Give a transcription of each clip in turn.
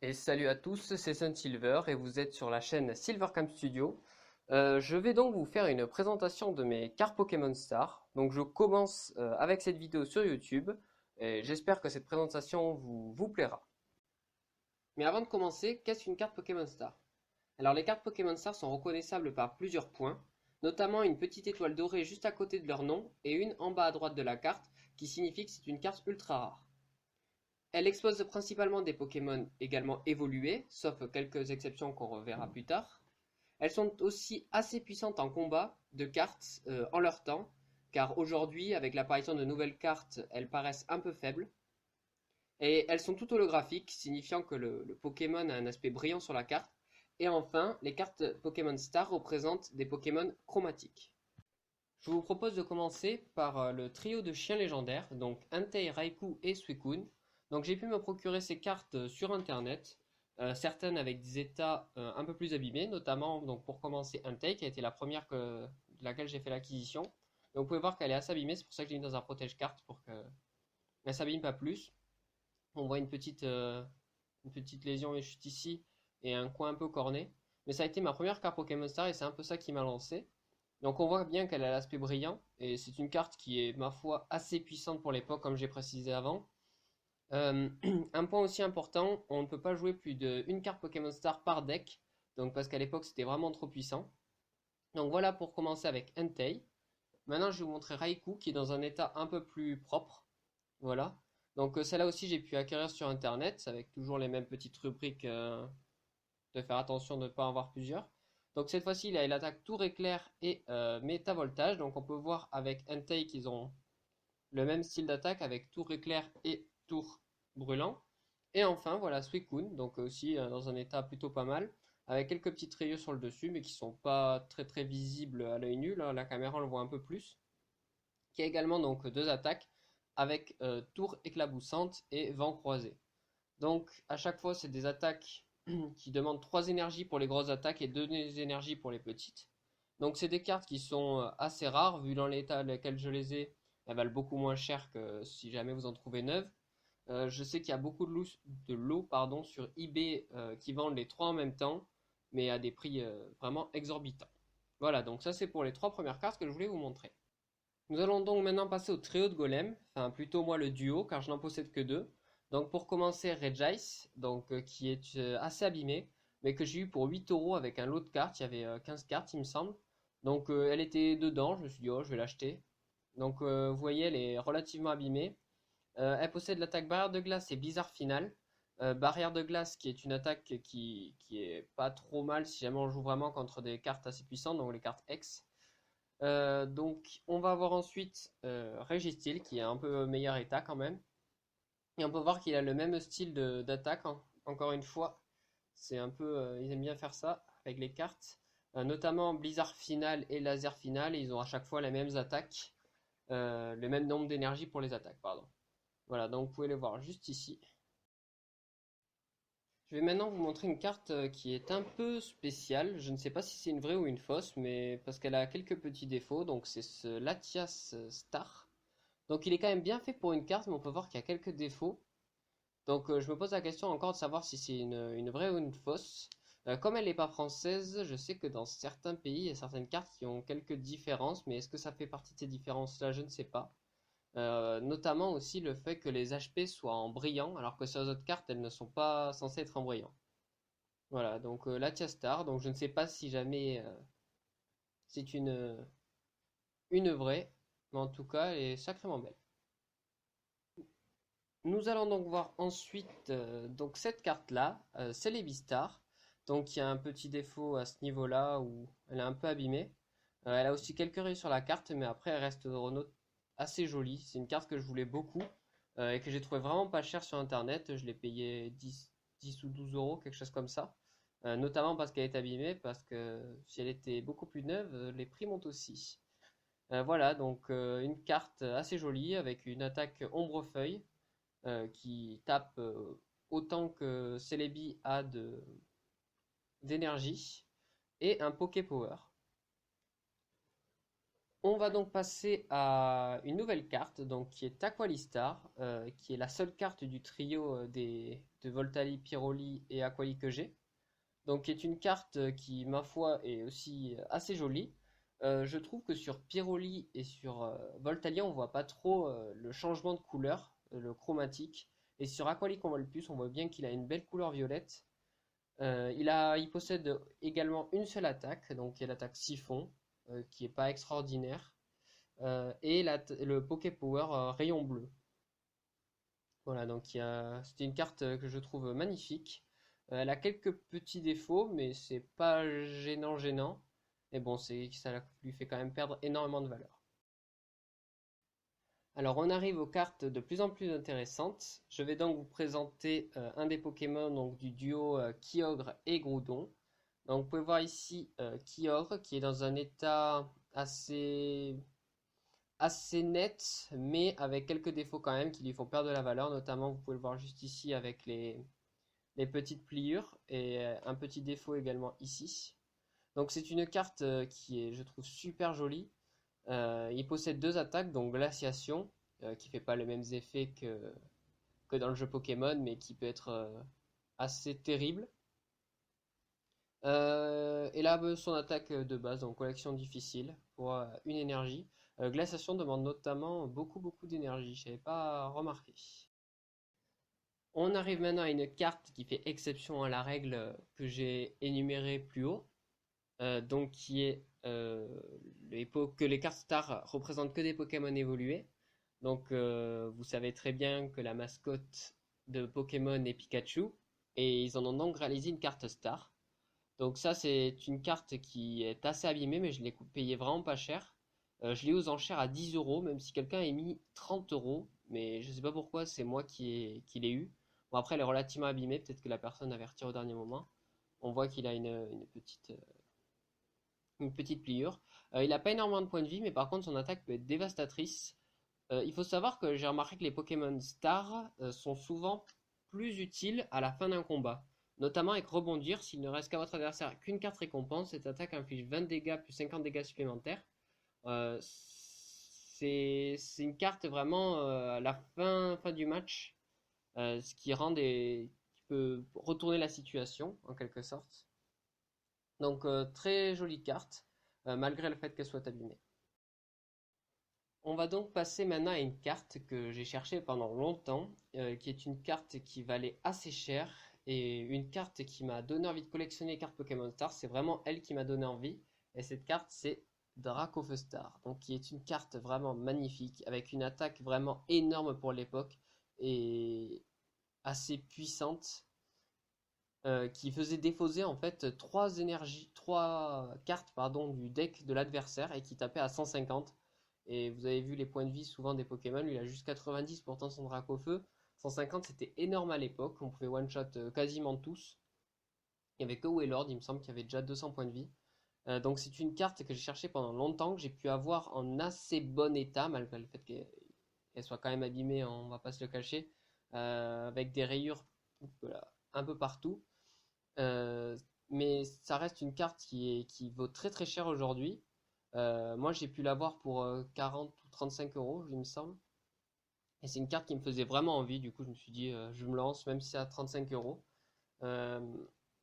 Et salut à tous, c'est Sun Silver et vous êtes sur la chaîne Silvercam Studio. Je vais donc vous faire une présentation de mes cartes Pokémon Star. Donc je commence avec cette vidéo sur YouTube et j'espère que cette présentation vous plaira. Mais avant de commencer, qu'est-ce qu'une carte Pokémon Star? Alors les cartes Pokémon Star sont reconnaissables par plusieurs points, notamment une petite étoile dorée juste à côté de leur nom et une en bas à droite de la carte qui signifie que c'est une carte ultra rare. Elle expose principalement des Pokémon également évolués, sauf quelques exceptions qu'on reverra plus tard. Elles sont aussi assez puissantes en combat de cartes en leur temps, car aujourd'hui, avec l'apparition de nouvelles cartes, elles paraissent un peu faibles. Et elles sont toutes holographiques, signifiant que le Pokémon a un aspect brillant sur la carte. Et enfin, les cartes Pokémon Star représentent des Pokémon chromatiques. Je vous propose de commencer par le trio de chiens légendaires, donc Entei, Raikou et Suicune. Donc j'ai pu me procurer ces cartes sur internet, certaines avec des états un peu plus abîmés, notamment donc pour commencer Entei qui a été la première de laquelle j'ai fait l'acquisition. Donc vous pouvez voir qu'elle est assez abîmée, c'est pour ça que j'ai mis dans un protège-carte pour qu'elle ne s'abîme pas plus. On voit une petite lésion juste ici et un coin un peu corné. Mais ça a été ma première carte Pokémon Star et c'est un peu ça qui m'a lancé. Donc on voit bien qu'elle a l'aspect brillant, et c'est une carte qui est, ma foi, assez puissante pour l'époque, comme j'ai précisé avant. Euh, un point aussi important, on ne peut pas jouer plus d'une carte Pokémon Star par deck, donc parce qu'à l'époque c'était vraiment trop puissant. Donc voilà pour commencer avec Entei. Maintenant je vais vous montrer Raikou qui est dans un état un peu plus propre. Voilà. Donc celle-là aussi j'ai pu acquérir sur internet, avec toujours les mêmes petites rubriques de faire attention de ne pas en avoir plusieurs. Donc cette fois-ci, il attaque tour éclair et méta-voltage. Donc on peut voir avec Entei qu'ils ont le même style d'attaque avec tour éclair et tour brûlant. Et enfin, voilà Suicune, donc aussi dans un état plutôt pas mal, avec quelques petites rayures sur le dessus, mais qui sont pas très très visibles à l'œil nu. Là, la caméra on le voit un peu plus. Qui a également donc deux attaques avec tour éclaboussante et vent croisé. Donc à chaque fois, c'est des attaques qui demandent 3 énergies pour les grosses attaques et 2 énergies pour les petites. Donc c'est des cartes qui sont assez rares, vu dans l'état dans lequel je les ai, elles valent beaucoup moins cher que si jamais vous en trouvez neuves. Je sais qu'il y a beaucoup de lots pardon, sur eBay qui vendent les 3 en même temps, mais à des prix vraiment exorbitants. Voilà, donc ça c'est pour les 3 premières cartes que je voulais vous montrer. Nous allons donc maintenant passer au trio de golem, enfin plutôt moi le duo car je n'en possède que deux. Donc pour commencer Regice, donc qui est assez abîmée, mais que j'ai eu pour 8 € avec un lot de cartes, il y avait 15 cartes il me semble. Donc elle était dedans, je me suis dit oh je vais l'acheter. Donc vous voyez elle est relativement abîmée. Elle possède l'attaque barrière de glace et blizzard final. Barrière de glace qui est une attaque qui est pas trop mal si jamais on joue vraiment contre des cartes assez puissantes, donc les cartes X. Donc on va avoir ensuite Registeel qui est un peu meilleur état quand même. Et on peut voir qu'il a le même style d'attaque, hein. Encore une fois. C'est un peu, ils aiment bien faire ça avec les cartes. Notamment Blizzard Final et Laser Final. Ils ont à chaque fois les mêmes attaques. Le même nombre d'énergie pour les attaques, pardon. Voilà, donc vous pouvez les voir juste ici. Je vais maintenant vous montrer une carte qui est un peu spéciale. Je ne sais pas si c'est une vraie ou une fausse, mais parce qu'elle a quelques petits défauts. Donc c'est ce Latias Star. Donc il est quand même bien fait pour une carte, mais on peut voir qu'il y a quelques défauts. Donc je me pose la question encore de savoir si c'est une vraie ou une fausse. Comme elle n'est pas française, je sais que dans certains pays, il y a certaines cartes qui ont quelques différences, mais est-ce que ça fait partie de ces différences-là? Je ne sais pas. Notamment aussi le fait que les HP soient en brillant, alors que sur les autres cartes, elles ne sont pas censées être en brillant. Voilà, donc la Star, donc je ne sais pas si jamais c'est une vraie, mais en tout cas, elle est sacrément belle. Nous allons donc voir ensuite donc cette carte-là, c'est l'Ebistar. Donc il y a un petit défaut à ce niveau-là où elle est un peu abîmée. Elle a aussi quelques rayures sur la carte, mais après elle reste assez jolie. C'est une carte que je voulais beaucoup et que j'ai trouvé vraiment pas cher sur internet. Je l'ai payé 10 ou 12 €, quelque chose comme ça. Notamment parce qu'elle est abîmée, parce que si elle était beaucoup plus neuve, les prix montent aussi. Voilà, donc une carte assez jolie avec une attaque ombre-feuille qui tape autant que Celebi a d'énergie et un Poké Power. On va donc passer à une nouvelle carte, donc qui est Aqualistar, qui est la seule carte du trio de Voltali, Pyroli et Aquali que j'ai. Donc qui est une carte qui, ma foi, est aussi assez jolie. Je trouve que sur Pyroli et sur Voltalia, on voit pas trop le changement de couleur, le chromatique. Et sur Aqualic on voit le plus, on voit bien qu'il a une belle couleur violette. Il possède également une seule attaque, donc qui est l'attaque Siphon, qui est pas extraordinaire, et le Poké Power Rayon Bleu. Voilà, donc c'est une carte que je trouve magnifique. Elle a quelques petits défauts, mais c'est pas gênant. Et bon, ça lui fait quand même perdre énormément de valeur. Alors, on arrive aux cartes de plus en plus intéressantes. Je vais donc vous présenter un des Pokémon donc, du duo Kyogre et Groudon. Donc, vous pouvez voir ici Kyogre qui est dans un état assez net, mais avec quelques défauts quand même qui lui font perdre de la valeur. Notamment, vous pouvez le voir juste ici avec les petites pliures et un petit défaut également ici. Donc c'est une carte qui est, je trouve, super jolie. Il possède deux attaques, donc Glaciation, qui fait pas les mêmes effets que dans le jeu Pokémon, mais qui peut être assez terrible. Et là, son attaque de base, donc collection difficile, pour une énergie. Glaciation demande notamment beaucoup d'énergie, je n'avais pas remarqué. On arrive maintenant à une carte qui fait exception à la règle que j'ai énumérée plus haut, donc qui est que les cartes stars représentent que des Pokémon évolués. Donc vous savez très bien que la mascotte de Pokémon est Pikachu, et ils en ont donc réalisé une carte star. Donc ça c'est une carte qui est assez abîmée, mais je l'ai payée vraiment pas cher. Je l'ai aux enchères à 10 euros, même si quelqu'un a mis 30 euros, mais je sais pas pourquoi, c'est moi qui l'ai eu. Bon, après, elle est relativement abîmée, peut-être que la personne avait retiré au dernier moment. On voit qu'il a une petite pliure. Il n'a pas énormément de points de vie, mais par contre, son attaque peut être dévastatrice. Il faut savoir que j'ai remarqué que les Pokémon Stars sont souvent plus utiles à la fin d'un combat. Notamment avec rebondir, s'il ne reste qu'à votre adversaire qu'une carte récompense, cette attaque inflige 20 dégâts plus 50 dégâts supplémentaires. C'est une carte vraiment à la fin du match, ce qui qui peut retourner la situation en quelque sorte. Donc très jolie carte, malgré le fait qu'elle soit abîmée. On va donc passer maintenant à une carte que j'ai cherchée pendant longtemps, qui est une carte qui valait assez cher, et une carte qui m'a donné envie de collectionner les cartes Pokémon Stars. C'est vraiment elle qui m'a donné envie, et cette carte c'est Dracofeu-Star, donc qui est une carte vraiment magnifique, avec une attaque vraiment énorme pour l'époque, et assez puissante, qui faisait défausser en fait trois cartes pardon, du deck de l'adversaire et qui tapait à 150. Et vous avez vu les points de vie souvent des Pokémon, lui il a juste 90 pourtant son Dracofeu. 150 c'était énorme à l'époque, on pouvait one-shot quasiment tous. Il n'y avait que Wailord, il me semble qu'il y avait déjà 200 points de vie. Donc c'est une carte que j'ai cherchée pendant longtemps, que j'ai pu avoir en assez bon état, malgré le fait qu'elle soit quand même abîmée, on va pas se le cacher, avec des rayures voilà, un peu partout. Euh, mais ça reste une carte qui vaut très cher aujourd'hui. Moi, j'ai pu l'avoir pour 40 ou 35 euros, il me semble. Et c'est une carte qui me faisait vraiment envie. Du coup, je me suis dit, je me lance, même si c'est à 35 euros. Euh,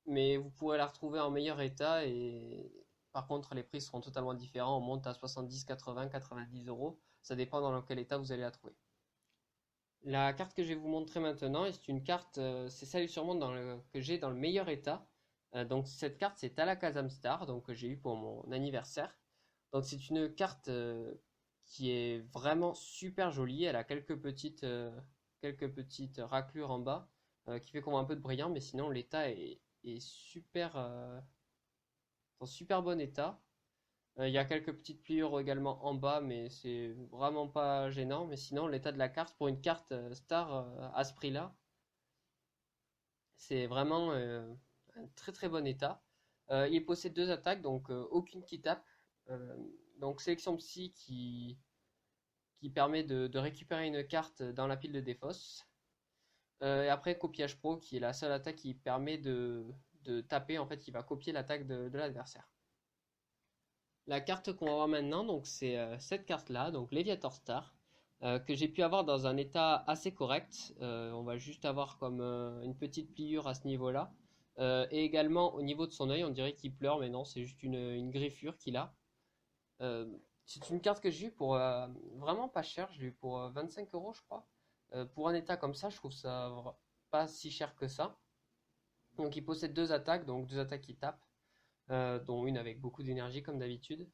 mais vous pourrez la retrouver en meilleur état. Et par contre, les prix seront totalement différents. On monte à 70, 80, 90 euros. Ça dépend dans quel état vous allez la trouver. La carte que je vais vous montrer maintenant, c'est une carte, c'est celle sûrement que j'ai dans le meilleur état. Donc cette carte, c'est Alakazam Star, donc que j'ai eu pour mon anniversaire. Donc c'est une carte qui est vraiment super jolie. Elle a quelques petites raclures en bas qui fait qu'on voit un peu de brillant, mais sinon l'état est en super bon état. Il y a quelques petites pliures également en bas, mais c'est vraiment pas gênant. Mais sinon, l'état de la carte, pour une carte star à ce prix-là, c'est vraiment un très bon état. Il possède deux attaques, donc aucune qui tape. Euh, donc sélection psy qui permet de récupérer une carte dans la pile de défausse. Et après copiage pro qui est la seule attaque qui permet de taper, en fait, qui va copier l'attaque de l'adversaire. La carte qu'on va voir maintenant, donc c'est cette carte-là, donc Leviator Star, que j'ai pu avoir dans un état assez correct. On va juste avoir comme une petite pliure à ce niveau-là. Et également au niveau de son œil, on dirait qu'il pleure, mais non, c'est juste une griffure qu'il a. Euh, c'est une carte que j'ai eue pour vraiment pas cher, je l'ai eu pour 25 euros, je crois. Pour un état comme ça, je trouve ça pas si cher que ça. Donc il possède deux attaques, donc deux attaques qui tapent, dont une avec beaucoup d'énergie comme d'habitude.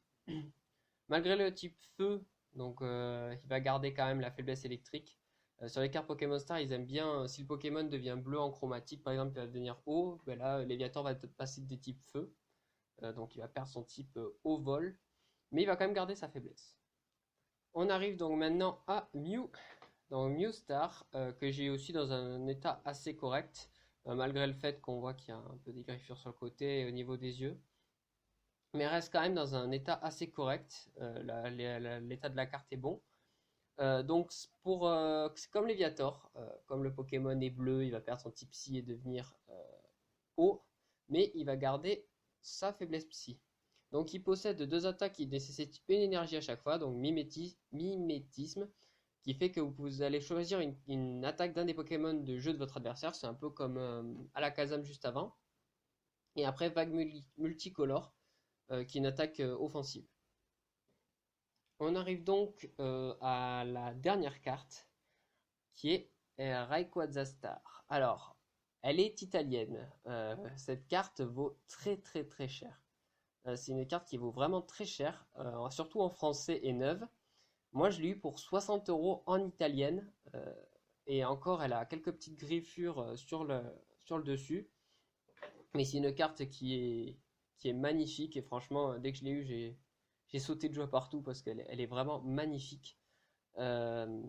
Malgré le type feu, donc il va garder quand même la faiblesse électrique. Sur les cartes Pokémon Star, ils aiment bien, si le Pokémon devient bleu en chromatique, par exemple, il va devenir eau, ben là, Léviator va passer des types feu, donc il va perdre son type au vol, mais il va quand même garder sa faiblesse. On arrive donc maintenant à Mew, dans Mew Star, que j'ai aussi dans un état assez correct, malgré le fait qu'on voit qu'il y a un peu des griffures sur le côté et au niveau des yeux, mais reste quand même dans un état assez correct. L'état de la carte est bon. Donc c'est comme Léviator, comme le Pokémon est bleu, il va perdre son type Psy et devenir eau, mais il va garder sa faiblesse Psy. Donc il possède deux attaques qui nécessitent une énergie à chaque fois, donc mimétisme, qui fait que vous allez choisir une attaque d'un des Pokémon de jeu de votre adversaire, c'est un peu comme Alakazam juste avant, et après vague multicolore, qui est une attaque offensive. On arrive donc à la dernière carte, qui est Rayquaza Star. Alors, elle est italienne. Cette carte vaut très très très cher. C'est une carte qui vaut vraiment très cher, surtout en français et neuve. Moi, je l'ai eu pour 60 euros en italienne. Et encore, elle a quelques petites griffures sur le dessus. Mais c'est une carte qui est magnifique. Et franchement, dès que je l'ai eu, j'ai sauté de joie partout parce qu'elle est vraiment magnifique. Euh,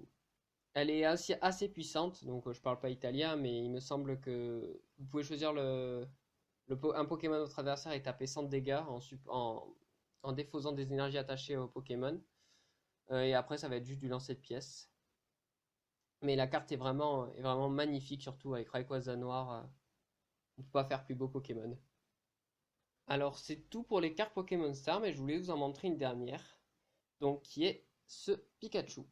Elle est assez puissante, donc je parle pas italien, mais il me semble que vous pouvez choisir un Pokémon de votre adversaire et taper 100 de dégâts en défausant des énergies attachées au Pokémon. Et après, ça va être juste du lancer de pièces. Mais la carte est vraiment magnifique, surtout avec Rayquaza noir. On ne peut pas faire plus beau Pokémon. Alors, c'est tout pour les cartes Pokémon Star, mais je voulais vous en montrer une dernière, donc qui est ce Pikachu.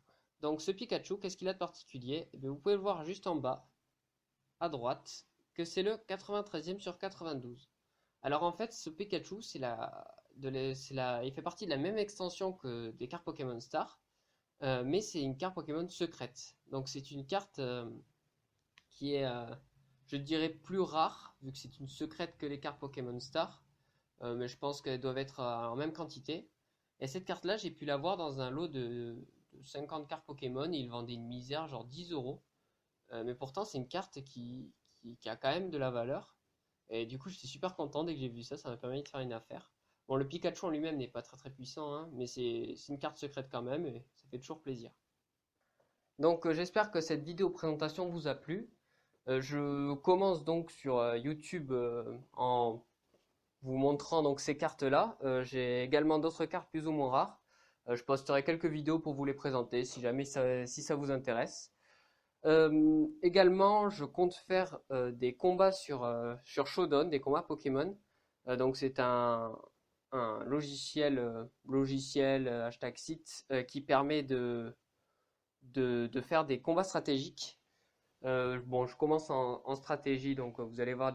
Donc, ce Pikachu, qu'est-ce qu'il a de particulier? Eh bien, vous pouvez le voir juste en bas, à droite, que c'est le 93e sur 92. Alors en fait, ce Pikachu, il fait partie de la même extension que des cartes Pokémon Star, mais c'est une carte Pokémon secrète. Donc c'est une carte qui est, je dirais, plus rare, vu que c'est une secrète que les cartes Pokémon Star, mais je pense qu'elles doivent être en même quantité. Et cette carte-là, j'ai pu l'avoir dans un lot de 50 cartes Pokémon, et ils vendaient une misère, genre 10 euros. Mais pourtant, c'est une carte qui a quand même de la valeur. Et du coup, j'étais super content dès que j'ai vu ça, ça m'a permis de faire une affaire. Bon, le Pikachu en lui-même n'est pas très très puissant, hein, mais c'est une carte secrète quand même, et ça fait toujours plaisir. Donc j'espère que cette vidéo présentation vous a plu. Je commence donc sur YouTube en vous montrant donc ces cartes-là. J'ai également d'autres cartes plus ou moins rares. Je posterai quelques vidéos pour vous les présenter si jamais si ça vous intéresse. Également, je compte faire des combats sur Shodan, des combats Pokémon. Donc c'est un logiciel hashtag site qui permet de faire des combats stratégiques. Bon, je commence en stratégie, donc vous allez voir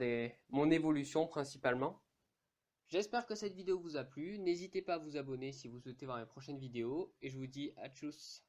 mon évolution principalement. J'espère que cette vidéo vous a plu. N'hésitez pas à vous abonner si vous souhaitez voir mes prochaines vidéos. Et je vous dis à tchuss.